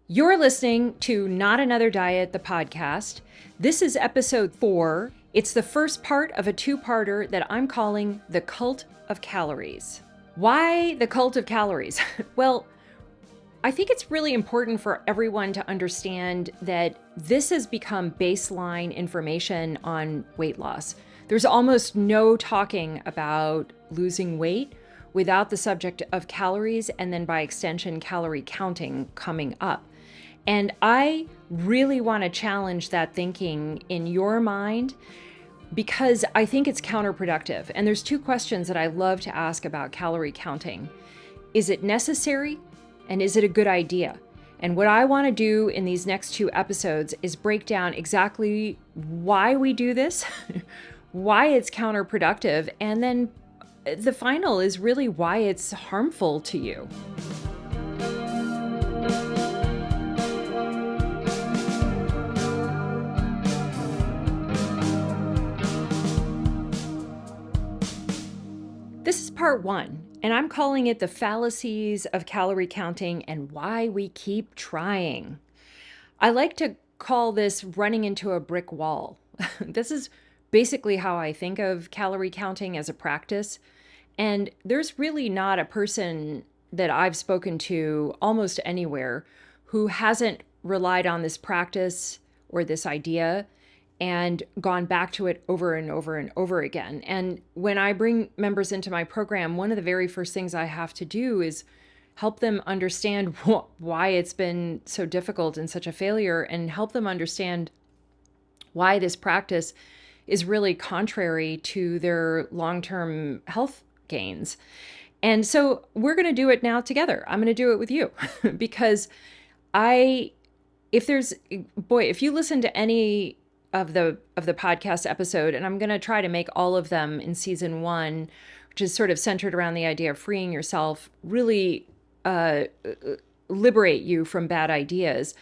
You're listening to Not Another Diet, the podcast. This is episode 4. It's the first part of a two-parter that I'm calling The Cult of Calories. Why the cult of calories? Well, I think it's really important for everyone to understand that this has become baseline information on weight loss. There's almost no talking about losing weight without the subject of calories and then by extension, calorie counting coming up. And I really want to challenge that thinking in your mind because I think it's counterproductive. And there's two questions that I love to ask about calorie counting. Is it necessary? And is it a good idea? And what I want to do in these next two episodes is break down exactly why we do this, why it's counterproductive, and then the final is really why it's harmful to you. This is part 1, and I'm calling it the fallacies of calorie counting and why we keep trying. I like to call this running into a brick wall. This is basically how I think of calorie counting as a practice. And there's really not a person that I've spoken to almost anywhere who hasn't relied on this practice or this idea and gone back to it over and over and over again. And when I bring members into my program, one of the very first things I have to do is help them understand why it's been so difficult and such a failure, and help them understand why this practice is really contrary to their long-term health gains. And so we're going to do it now together. I'm going to do it with you because if you listen to any of the podcast episode, and I'm going to try to make all of them in season 1, which is sort of centered around the idea of freeing yourself, really liberate you from bad ideas.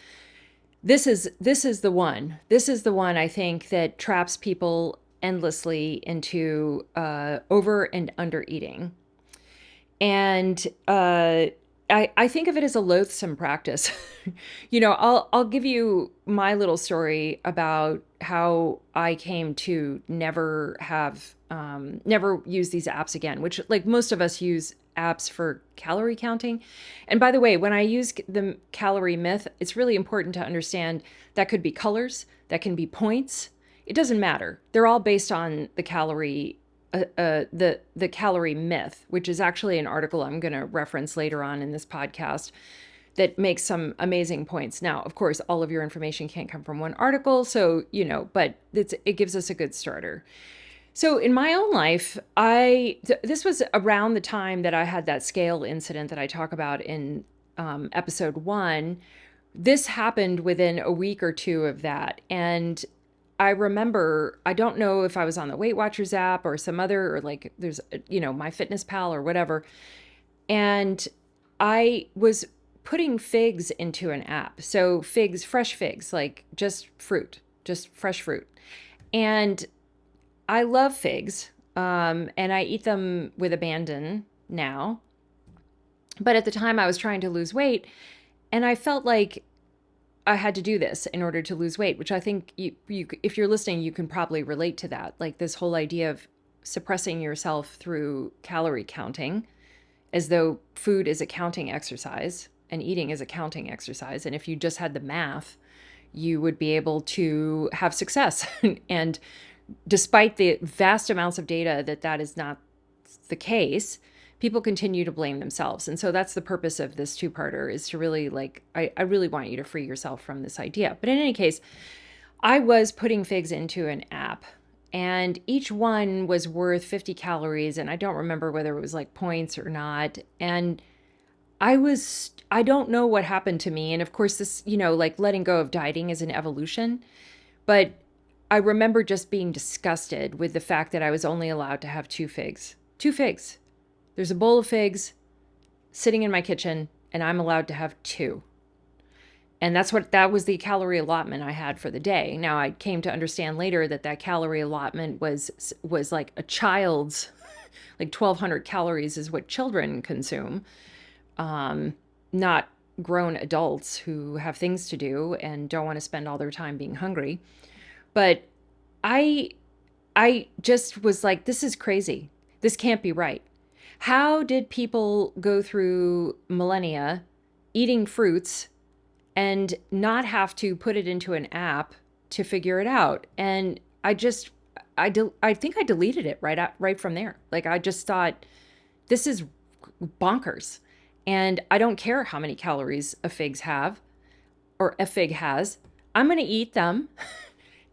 This is the one. This is the one I think that traps people endlessly into over and under eating. And I think of it as a loathsome practice. I'll give you my little story about how I came to never use these apps again, which, like, most of us use apps for calorie counting. And by the way, when I use the calorie myth, it's really important to understand that could be colors, that can be points. It doesn't matter. They're all based on the calorie the calorie myth, which is actually an article I'm going to reference later on in this podcast that makes some amazing points. Now, of course, all of your information can't come from one article, so, but it gives us a good starter. So in my own life, this was around the time that I had that scale incident that I talk about in episode 1. This happened within a week or two of that. And I remember, I don't know if I was on the Weight Watchers app or some other, or like there's, MyFitnessPal or whatever. And I was putting figs into an app. So figs, fresh figs, like just fresh fruit. And I love figs, and I eat them with abandon now. But at the time I was trying to lose weight, and I felt like I had to do this in order to lose weight, which I think you if you're listening, you can probably relate to that. Like this whole idea of suppressing yourself through calorie counting, as though food is a counting exercise and eating is a counting exercise. And if you just had the math, you would be able to have success. And despite the vast amounts of data that is not the case, people continue to blame themselves. And so that's the purpose of this two-parter, is to really I really want you to free yourself from this idea. But in any case, I was putting figs into an app, and each one was worth 50 calories. And I don't remember whether it was like points or not. And I don't know what happened to me. And of course this, like letting go of dieting is an evolution, but I remember just being disgusted with the fact that I was only allowed to have 2 figs. 2 figs. There's a bowl of figs sitting in my kitchen, and I'm allowed to have 2. And that was the calorie allotment I had for the day. Now, I came to understand later that calorie allotment was like a child's, like 1,200 calories is what children consume. Not grown adults who have things to do and don't want to spend all their time being hungry. But I I just was like, this is crazy. This can't be right. How did people go through millennia eating fruits and not have to put it into an app to figure it out? And I think I deleted it right from there. Like I just thought this is bonkers. And I don't care how many calories a fig has. I'm going to eat them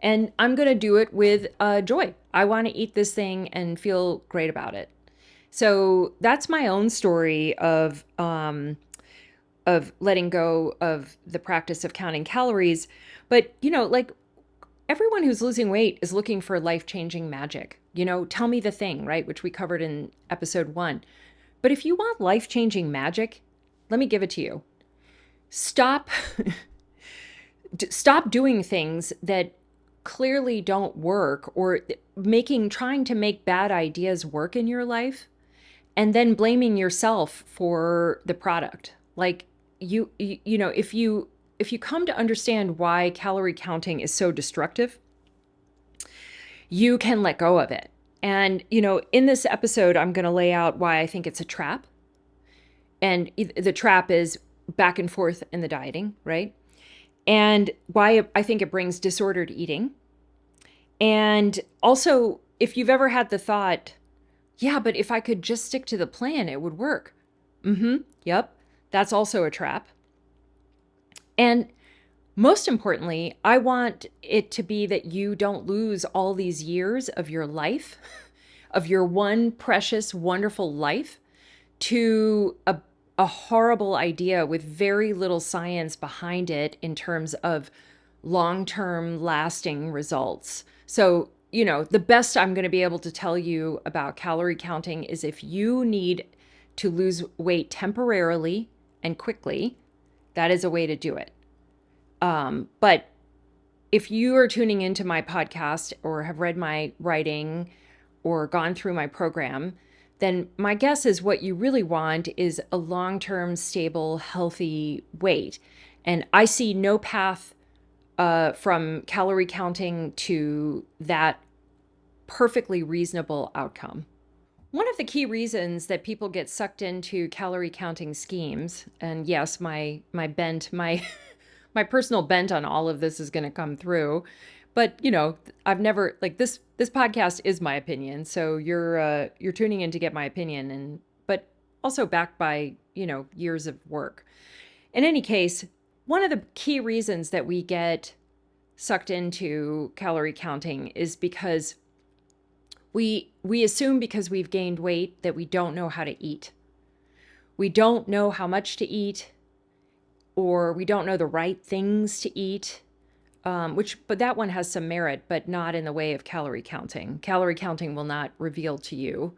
and I'm going to do it with joy. I want to eat this thing and feel great about it. So that's my own story of letting go of the practice of counting calories. But like everyone who's losing weight is looking for life-changing magic. Tell me the thing, right? Which we covered in episode 1. But if you want life-changing magic, let me give it to you. Stop stop doing things that clearly don't work, or trying to make bad ideas work in your life and then blaming yourself for the product. Like if you come to understand why calorie counting is so destructive, you can let go of it. And in this episode I'm going to lay out why I think it's a trap. And the trap is back and forth in the dieting, right? And why I think it brings disordered eating. And also, if you've ever had the thought, yeah, but if I could just stick to the plan, it would work. Yep. That's also a trap. And most importantly, I want it to be that you don't lose all these years of your life, of your one precious, wonderful life, to a horrible idea with very little science behind it in terms of long-term lasting results. So, the best I'm going to be able to tell you about calorie counting is if you need to lose weight temporarily and quickly, that is a way to do it. But if you are tuning into my podcast or have read my writing or gone through my program, then my guess is what you really want is a long-term, stable, healthy weight. And I see no path from calorie counting to that perfectly reasonable outcome. One of the key reasons that people get sucked into calorie counting schemes, and yes, my my personal bent on all of this is going to come through, but I've never like this podcast is my opinion, so you're tuning in to get my opinion, but also backed by years of work. In any case, one of the key reasons that we get sucked into calorie counting is because we assume because we've gained weight that we don't know how to eat. We don't know how much to eat, or we don't know the right things to eat. But that one has some merit, but not in the way of calorie counting. Calorie counting will not reveal to you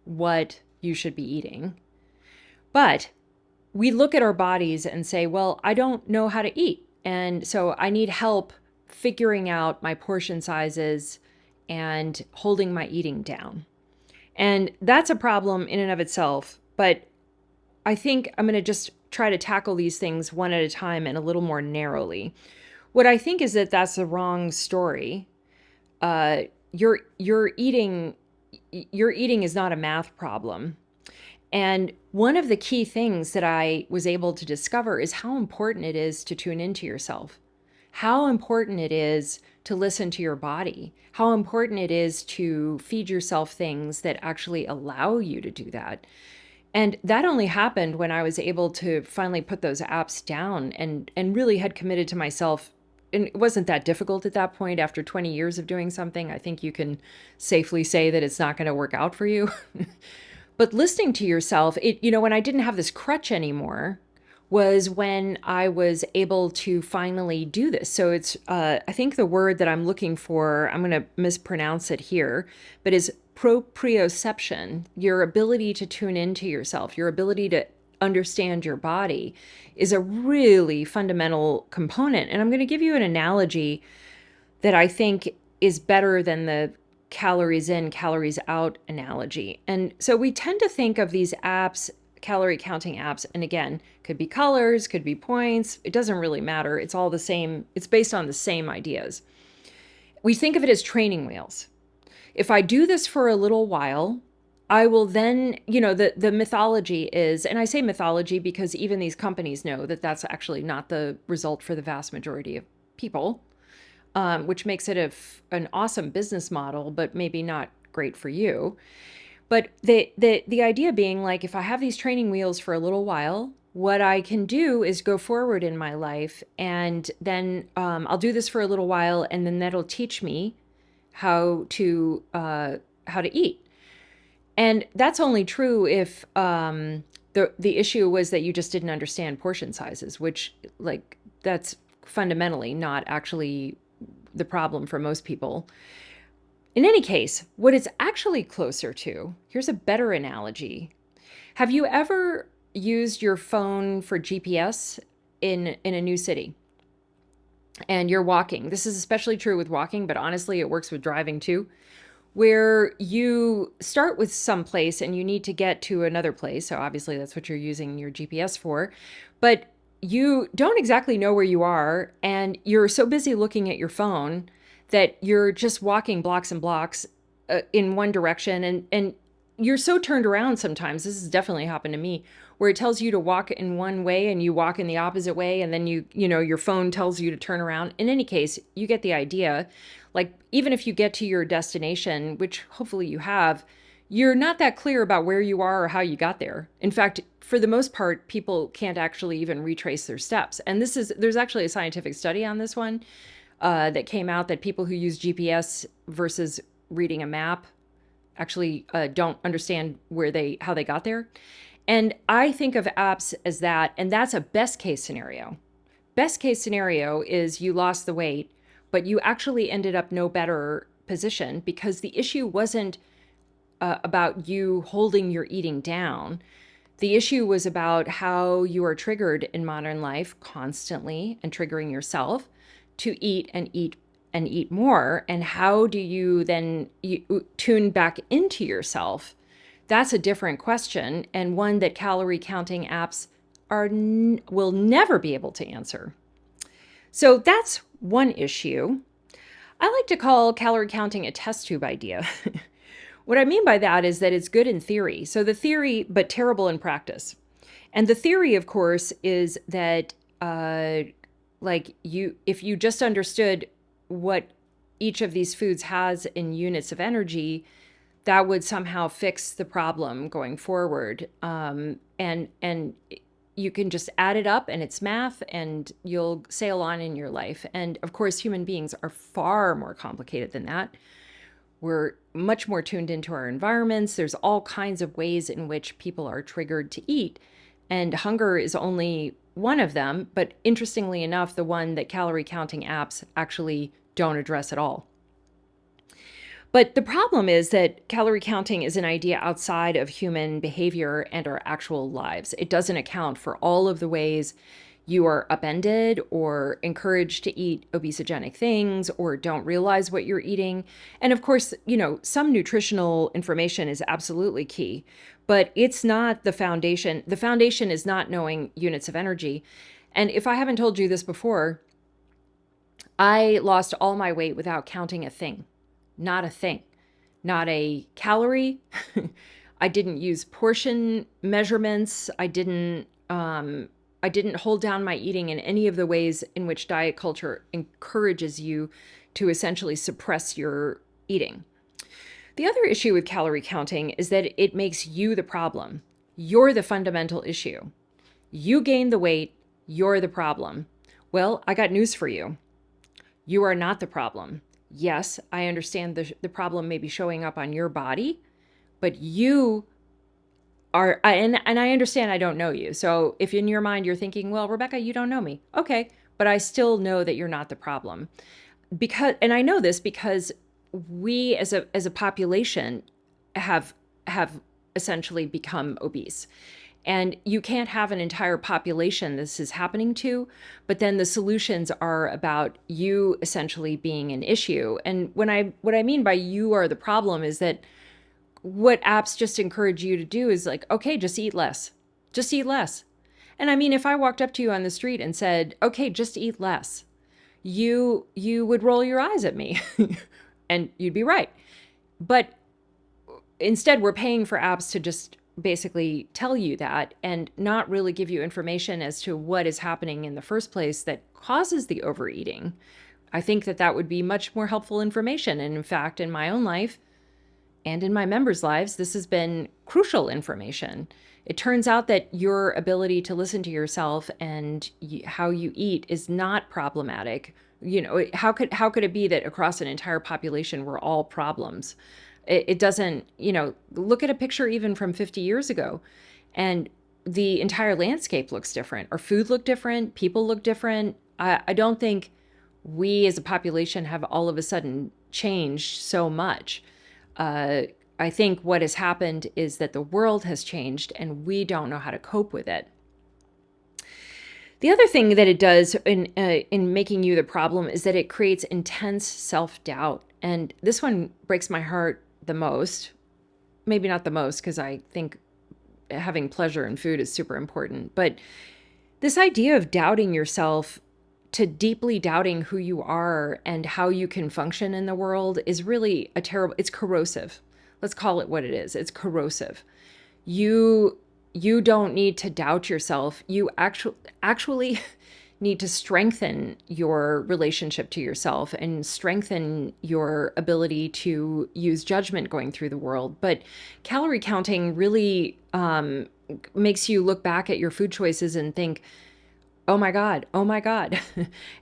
what you should be eating. But we look at our bodies and say, well, I don't know how to eat. And so I need help figuring out my portion sizes and holding my eating down. And that's a problem in and of itself. But I think I'm going to just try to tackle these things one at a time and a little more narrowly. What I think is that that's the wrong story. Your eating is not a math problem. And one of the key things that I was able to discover is how important it is to tune into yourself, how important it is to listen to your body, how important it is to feed yourself things that actually allow you to do that. And that only happened when I was able to finally put those apps down and really had committed to myself. And it wasn't that difficult at that point. After 20 years of doing something, I think you can safely say that it's not going to work out for you. But listening to yourself, when I didn't have this crutch anymore was when I was able to finally do this. So it's, I think the word that I'm looking for, I'm going to mispronounce it here, but is proprioception, your ability to tune into yourself, your ability to understand your body is a really fundamental component. And I'm going to give you an analogy that I think is better than the calories in, calories out analogy. And so we tend to think of these apps calorie counting apps, and again, could be colors, could be points, it doesn't really matter. It's all the same. It's based on the same ideas. We think of it as training wheels. If I do this for a little while, I will then, the mythology is, and I say mythology because even these companies know that that's actually not the result for the vast majority of people, which makes it an awesome business model, but maybe not great for you. But the idea being like, if I have these training wheels for a little while, what I can do is go forward in my life, and then I'll do this for a little while, and then that'll teach me how to eat. And that's only true if the issue was that you just didn't understand portion sizes, which like that's fundamentally not actually the problem for most people. In any case, what it's actually closer to, here's a better analogy. Have you ever used your phone for GPS in a new city? And you're walking. This is especially true with walking, but honestly, it works with driving too, where you start with some place and you need to get to another place. So obviously that's what you're using your GPS for, but you don't exactly know where you are, and you're so busy looking at your phone that you're just walking blocks and blocks in one direction, and you're so turned around sometimes. This has definitely happened to me, where it tells you to walk in one way and you walk in the opposite way, and then your phone tells you to turn around. In any case, you get the idea. Like, even if you get to your destination, which hopefully you have, you're not that clear about where you are or how you got there. In fact, for the most part, people can't actually even retrace their steps. And there's actually a scientific study on this one that came out, that people who use GPS versus reading a map actually don't understand how they got there. And I think of apps as that, and that's a best case scenario. Best case scenario is you lost the weight, but you actually ended up no better position, because the issue wasn't about you holding your eating down. The issue was about how you are triggered in modern life constantly, and triggering yourself to eat and eat and eat more. And how do you then tune back into yourself? That's a different question, and one that calorie counting apps will never be able to answer. So that's one issue. I like to call calorie counting a test tube idea. What I mean by that is that it's good in theory. So the theory, but terrible in practice. And the theory, of course, is that if you just understood what each of these foods has in units of energy, that would somehow fix the problem going forward. And you can just add it up, and it's math, and you'll sail on in your life. And of course, human beings are far more complicated than that. We're much more tuned into our environments. There's all kinds of ways in which people are triggered to eat, and hunger is only one of them. But interestingly enough, the one that calorie counting apps actually don't address at all. But the problem is that calorie counting is an idea outside of human behavior and our actual lives. It doesn't account for all of the ways you are upended or encouraged to eat obesogenic things, or don't realize what you're eating. And of course, some nutritional information is absolutely key, but it's not the foundation. The foundation is not knowing units of energy. And if I haven't told you this before, I lost all my weight without counting a thing. Not a thing, not a calorie. I didn't use portion measurements. I didn't hold down my eating in any of the ways in which diet culture encourages you to essentially suppress your eating. The other issue with calorie counting is that it makes you the problem. You're the fundamental issue. You gained the weight, you're the problem. Well, I got news for you. You are not the problem. Yes, I understand the problem may be showing up on your body, but you are, and I understand I don't know you. So if in your mind you're thinking, well, Rebecca, you don't know me. Okay, but I still know that you're not the problem. And I know this because we as a population have essentially become obese. And you can't have an entire population this is happening to, but then the solutions are about you essentially being an issue. And what I mean by you are the problem is that what apps just encourage you to do is like, okay, just eat less. Just eat less. And I mean, if I walked up to you on the street and said, okay, just eat less, you would roll your eyes at me and you'd be right. But instead, we're paying for apps to just basically tell you that and not really give you information as to what is happening in the first place that causes the overeating. I think that that would be much more helpful information. And in fact, in my own life and in my members' lives, this has been crucial information. It turns out that your ability to listen to yourself and how you eat is not problematic. You know, how could it be that across an entire population we're all problems? It doesn't, look at a picture even from 50 years ago, and the entire landscape looks different. Our food look different, people look different. I don't think we as a population have all of a sudden changed so much. I think what has happened is that the world has changed and we don't know how to cope with it. The other thing that it does in making you the problem is that it creates intense self-doubt. And this one breaks my heart the most. Maybe not the most, because I think having pleasure in food is super important. But this idea of doubting yourself to deeply doubting who you are and how you can function in the world is really it's corrosive. Let's call it what it is. It's corrosive. You don't need to doubt yourself. You actually need to strengthen your relationship to yourself and strengthen your ability to use judgment going through the world. But calorie counting really makes you look back at your food choices and think, oh my God.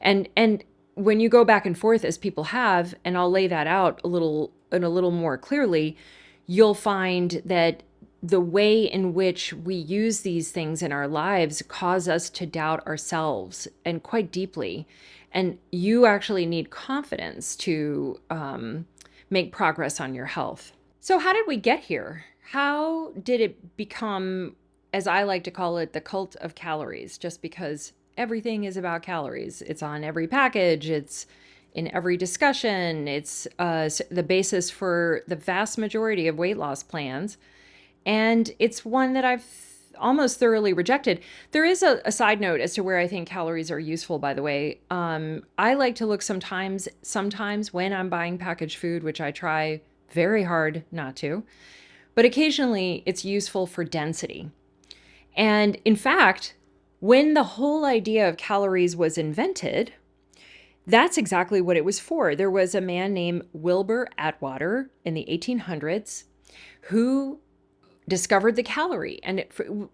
and when you go back and forth as people have, and I'll lay that out a little more clearly, you'll find that the way in which we use these things in our lives cause us to doubt ourselves, and quite deeply. And you actually need confidence to make progress on your health. So how did we get here? How did it become, as I like to call it, the cult of calories? Just because everything is about calories. It's on every package. It's in every discussion. It's the basis for the vast majority of weight loss plans. And it's one that I've almost thoroughly rejected. There is a side note as to where I think calories are useful, by the way. I like to look sometimes when I'm buying packaged food, which I try very hard not to, but occasionally it's useful for density. And in fact, when the whole idea of calories was invented, that's exactly what it was for. There was a man named Wilbur Atwater in the 1800s who discovered the calorie. And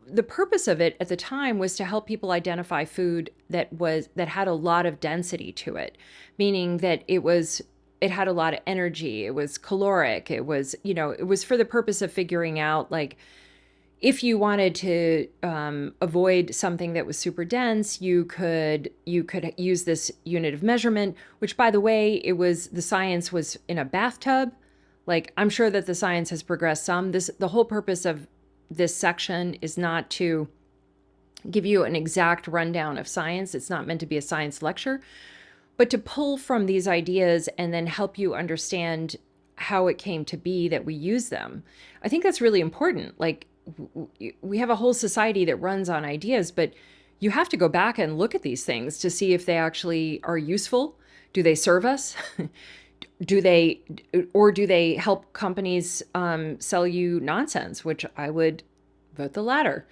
the purpose of it at the time was to help people identify food that had a lot of density to it, meaning that it had a lot of energy. It was caloric. It was for the purpose of figuring out, like, if you wanted to avoid something that was super dense, you could use this unit of measurement, which, by the way, the science was in a bathtub. Like, I'm sure that the science has progressed some. The whole purpose of this section is not to give you an exact rundown of science. It's not meant to be a science lecture, but to pull from these ideas and then help you understand how it came to be that we use them. I think that's really important. Like, we have a whole society that runs on ideas, but you have to go back and look at these things to see if they actually are useful. Do they serve us? Do they help companies sell you nonsense, which I would vote the latter.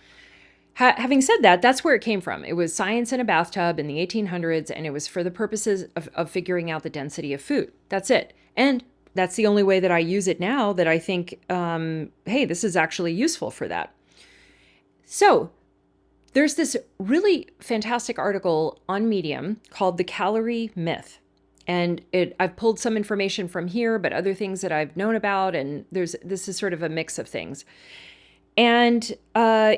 Having said that, that's where it came from. It was science in a bathtub in the 1800s, and it was for the purposes of figuring out the density of food. That's it. And that's the only way that I use it now, that I think, hey, this is actually useful for that. So there's this really fantastic article on Medium called The Calorie Myth. And I've pulled some information from here, but other things that I've known about, and this is sort of a mix of things. And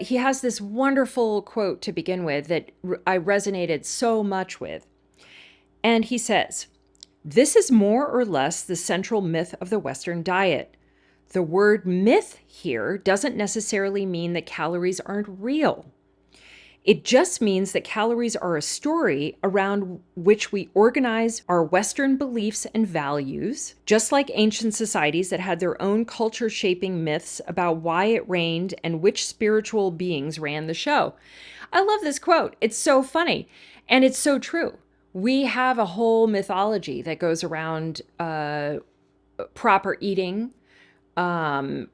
he has this wonderful quote to begin with that I resonated so much with. And he says, "This is more or less the central myth of the Western diet. The word myth here doesn't necessarily mean that calories aren't real. It just means that calories are a story around which we organize our Western beliefs and values, just like ancient societies that had their own culture shaping myths about why it rained and which spiritual beings ran the show. I love this quote. It's so funny and it's so true. We have a whole mythology that goes around proper eating,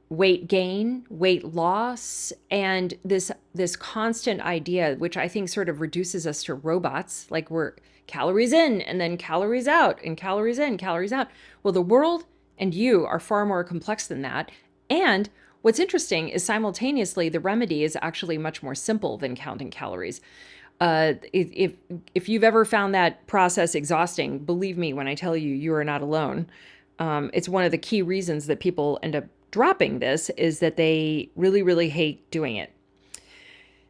weight gain, weight loss, and this constant idea, which I think sort of reduces us to robots, like we're calories in and then calories out and calories in, calories out. Well, the world and you are far more complex than that. And what's interesting is simultaneously the remedy is actually much more simple than counting calories. If you've ever found that process exhausting, believe me when I tell you, you are not alone. It's one of the key reasons that people end up dropping this is that they really, really hate doing it.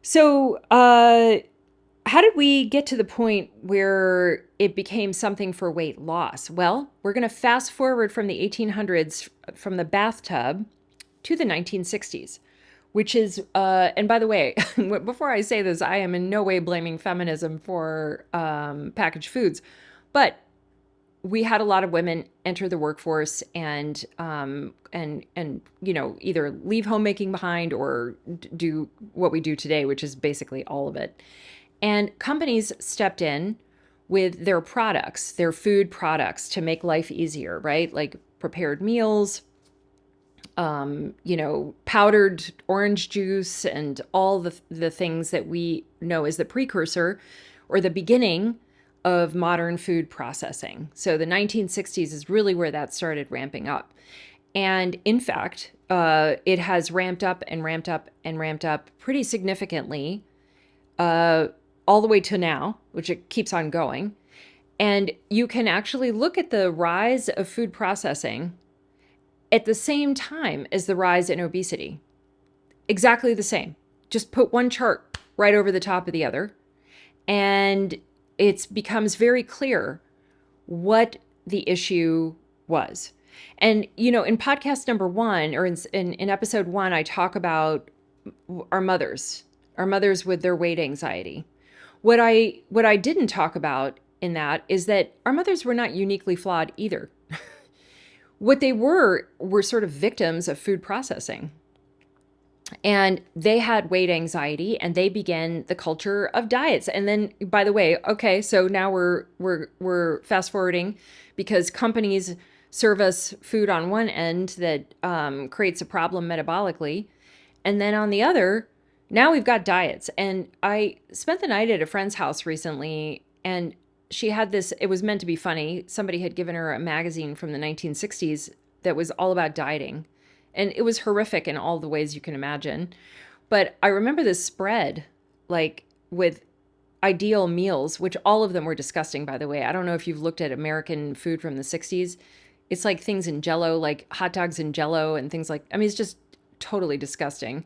So, how did we get to the point where it became something for weight loss? Well, we're going to fast forward from the 1800s, from the bathtub to the 1960s, which is, and by the way, before I say this, I am in no way blaming feminism for packaged foods, but we had a lot of women enter the workforce and either leave homemaking behind or do what we do today, which is basically all of it. And companies stepped in with their products, their food products, to make life easier, right? Like prepared meals, powdered orange juice, and all the things that we know as the precursor or the beginning of modern food processing. So the 1960s is really where that started ramping up. And in fact, it has ramped up and ramped up and ramped up pretty significantly all the way to now, which it keeps on going. And you can actually look at the rise of food processing at the same time as the rise in obesity. Exactly the same. Just put one chart right over the top of the other. And it becomes very clear what the issue was. And, in podcast number 1, or in episode 1, I talk about our mothers with their weight anxiety. What I didn't talk about in that is that our mothers were not uniquely flawed either. What they were sort of victims of food processing. And they had weight anxiety and they began the culture of diets. And then, by the way, okay, so now we're fast forwarding because companies serve us food on one end that creates a problem metabolically. And then on the other, now we've got diets. And I spent the night at a friend's house recently, and she had this, it was meant to be funny. Somebody had given her a magazine from the 1960s that was all about dieting. And it was horrific in all the ways you can imagine. But I remember this spread, like with ideal meals, which all of them were disgusting, by the way. I don't know if you've looked at American food from the 60s. It's like things in Jell-O, like hot dogs in Jell-O and things like, I mean, it's just totally disgusting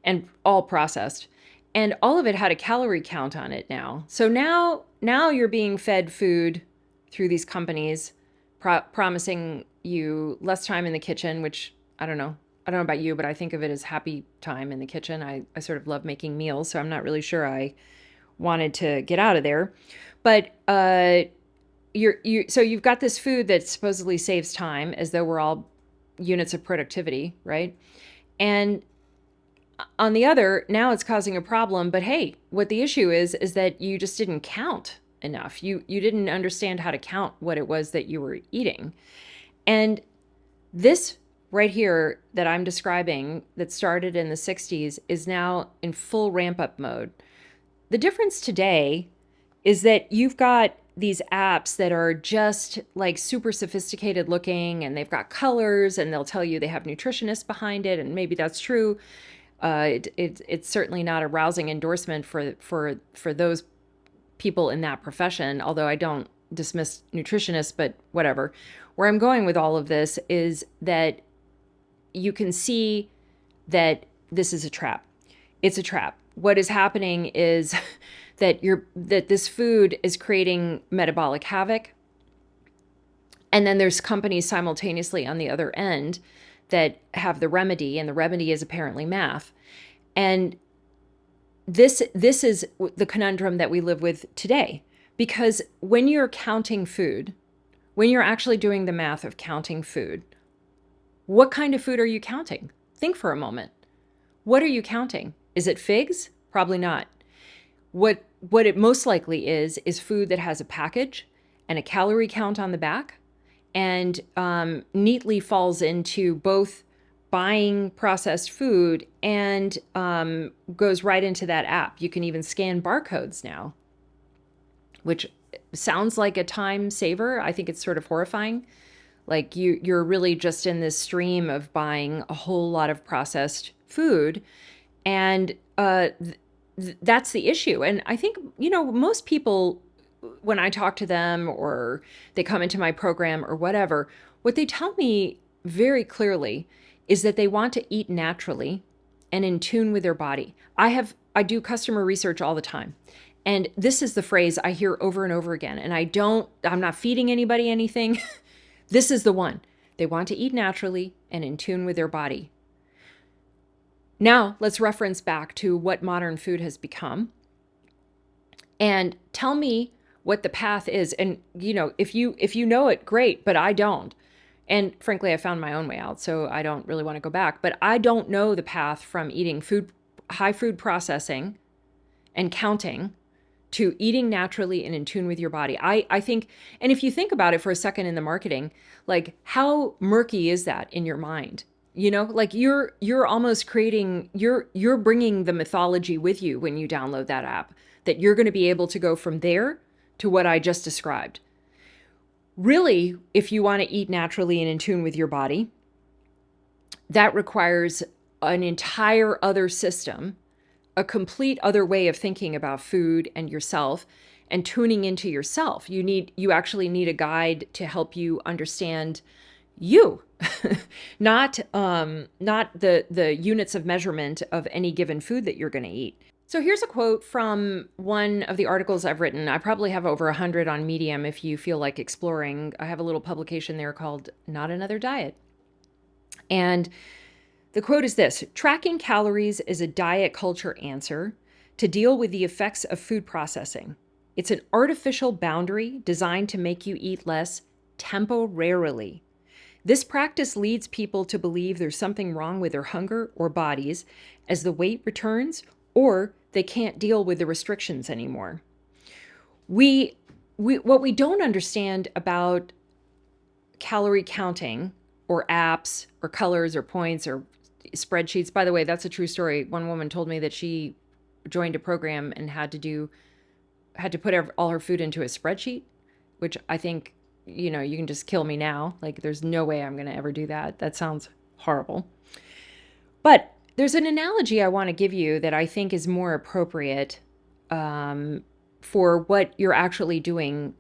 and all processed. And all of it had a calorie count on it now. So now you're being fed food through these companies promising you less time in the kitchen, which I don't know about you, but I think of it as happy time in the kitchen. I sort of love making meals, so I'm not really sure I wanted to get out of there. But so you've got this food that supposedly saves time, as though we're all units of productivity, right? And on the other, now it's causing a problem. But hey, what the issue is that you just didn't count enough. You didn't understand how to count what it was that you were eating. And this right here that I'm describing that started in the 60s is now in full ramp up mode. The difference today is that you've got these apps that are just like super sophisticated looking, and they've got colors, and they'll tell you they have nutritionists behind it, and maybe that's true. It's certainly not a rousing endorsement for those people in that profession, although I don't dismiss nutritionists, but whatever. Where I'm going with all of this is that you can see that this is a trap. It's a trap. What is happening is that this food is creating metabolic havoc. And then there's companies simultaneously on the other end that have the remedy, and the remedy is apparently math. And this is the conundrum that we live with today. Because when you're counting food, when you're actually doing the math of counting food, what kind of food are you counting? Think for a moment. What are you counting? Is it figs? Probably not. What it most likely is food that has a package and a calorie count on the back, and neatly falls into both buying processed food and goes right into that app. You can even scan barcodes now, which sounds like a time saver. I think it's sort of horrifying. Like you're really just in this stream of buying a whole lot of processed food, and that's the issue. And I think, most people, when I talk to them or they come into my program or whatever, what they tell me very clearly is that they want to eat naturally and in tune with their body. I do customer research all the time. And this is the phrase I hear over and over again. And I'm not feeding anybody anything. This is the one. They want to eat naturally and in tune with their body. Now, let's reference back to what modern food has become and tell me what the path is. And, if you know it, great, but I don't. And frankly, I found my own way out, so I don't really want to go back. But I don't know the path from eating high food processing and counting to eating naturally and in tune with your body. I think, and if you think about it for a second in the marketing, like how murky is that in your mind? Like you're almost creating, you're bringing the mythology with you when you download that app, that you're going to be able to go from there to what I just described. Really, if you want to eat naturally and in tune with your body, that requires an entire other system, a complete other way of thinking about food and yourself and tuning into yourself. You actually need a guide to help you understand you, not the units of measurement of any given food that you're going to eat. So here's a quote from one of the articles I've written. I probably have over 100 on Medium if you feel like exploring. I have a little publication there called Not Another Diet. And the quote is this: tracking calories is a diet culture answer to deal with the effects of food processing. It's an artificial boundary designed to make you eat less temporarily. This practice leads people to believe there's something wrong with their hunger or bodies as the weight returns, or they can't deal with the restrictions anymore. What we don't understand about calorie counting or apps or colors or points or spreadsheets. By the way, that's a true story. One woman told me that she joined a program and had to put all her food into a spreadsheet, which I think, you can just kill me now. Like, there's no way I'm going to ever do that. That sounds horrible. But there's an analogy I want to give you that I think is more appropriate for what you're actually doing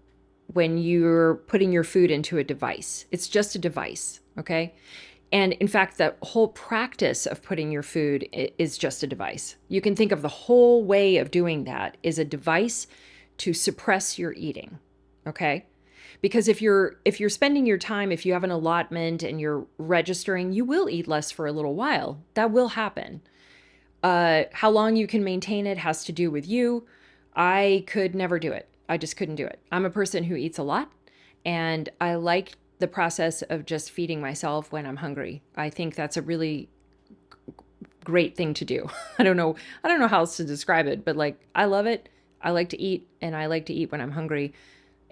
when you're putting your food into a device. It's just a device, okay? And in fact, the whole practice of putting your food is just a device. You can think of the whole way of doing that is a device to suppress your eating, okay? Because if you're spending your time, if you have an allotment and you're registering, you will eat less for a little while. That will happen. How long you can maintain it has to do with you. I could never do it. I just couldn't do it. I'm a person who eats a lot, and I like the process of just feeding myself when I'm hungry. I think that's a really great thing to do. I don't know how else to describe it, but like, I love it. I like to eat, and I like to eat when I'm hungry.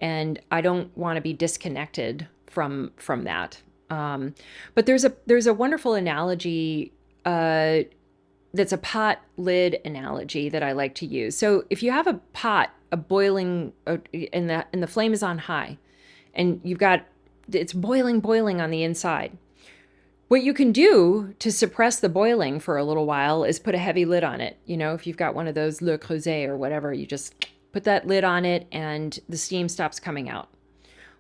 And I don't want to be disconnected from that. But there's a wonderful analogy that's a pot lid analogy that I like to use. So if you have a pot, a boiling, and the flame is on high, and it's boiling on the inside. What you can do to suppress the boiling for a little while is put a heavy lid on it. If you've got one of those Le Creuset or whatever, you just put that lid on it and the steam stops coming out.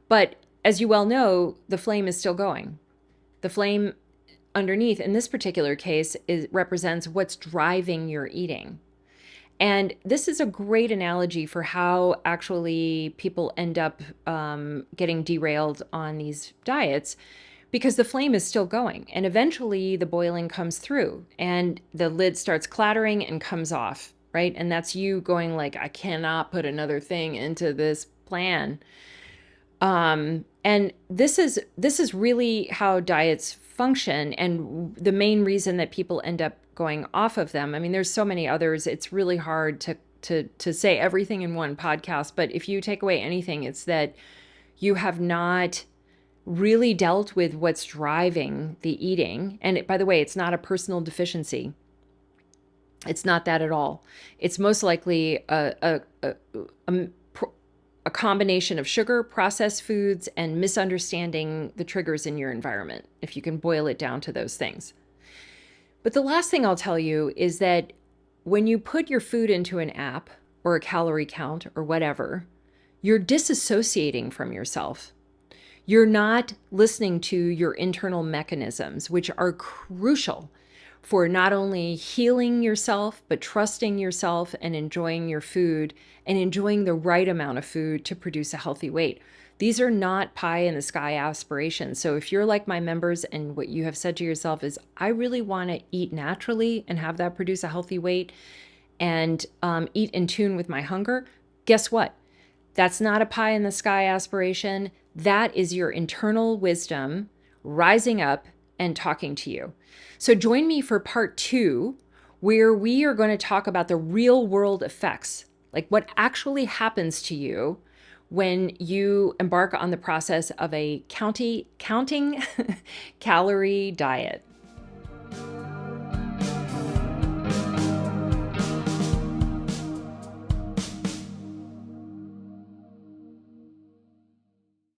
But as you well know, the flame is still going. The flame underneath, in this particular case, represents what's driving your eating. And this is a great analogy for how actually people end up getting derailed on these diets, because the flame is still going. And eventually the boiling comes through and the lid starts clattering and comes off, right? And that's you going like, I cannot put another thing into this plan. And this is really how diets function, and the main reason that people end up going off of them. I mean, there's so many others. It's really hard to say everything in one podcast, but if you take away anything, it's that you have not really dealt with what's driving the eating. And by the way, it's not a personal deficiency. It's not that at all. It's most likely a combination of sugar, processed foods, and misunderstanding the triggers in your environment, if you can boil it down to those things. But the last thing I'll tell you is that when you put your food into an app or a calorie count or whatever, you're disassociating from yourself. You're not listening to your internal mechanisms, which are crucial for not only healing yourself, but trusting yourself and enjoying your food and enjoying the right amount of food to produce a healthy weight. These are not pie in the sky aspirations. So if you're like my members and what you have said to yourself is, I really want to eat naturally and have that produce a healthy weight and eat in tune with my hunger, guess what? That's not a pie in the sky aspiration. That is your internal wisdom rising up and talking to you. So join me for part 2, where we are going to talk about the real world effects, like what actually happens to you when you embark on the process of a counting calorie diet.